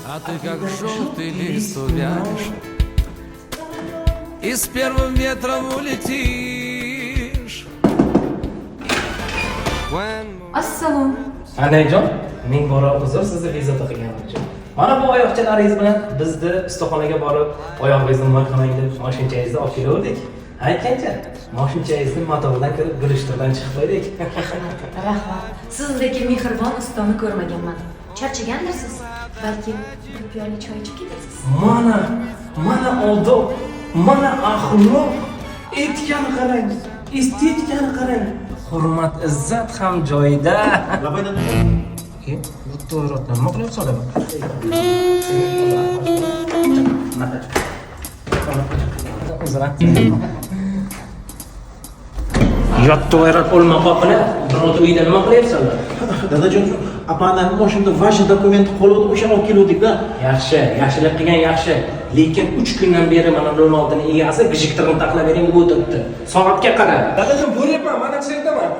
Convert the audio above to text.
А ты как желтый лист увянешь и с первым ветром улетишь. Assalom. Anayjon, ming bora uzr sizni bezovta qilganim uchun. Mana bu oyoqchalaringiz bilan bizni ustaxonaga borib, oyog'ingizni moyqamang deb mashinchangizni olib keldik. Aytgancha, mashinchangizni motoridan kirib, girishtirdan chiqib qo'ydik. Rahmat. Sizdek mehribon ustani ko'rmaganman. Charchagandirsiz? Balki bir piyola choy ichib ketasiz. Mana odob, mana axloq, etikani qarang, estetikani qarang. Hurmat, izzat ham joyida. Bu to'g'ri, nima qilyapsan? Yotdi g'ayrat olma qoqila, birovni uyida nima qilyapsanlar? Dadajon, apani moshinada vaji dokumenti qoluvdi, o'sha olib keluvdik-da. Yaxshilik qilgan yaxshi. Lekin 3 kundan beri mana 16 ning egasi gijiktirni taqlab bering deb o'tiribdi. Soatga qara. Dadajon, bo'lyapman, mana shu yerdaman.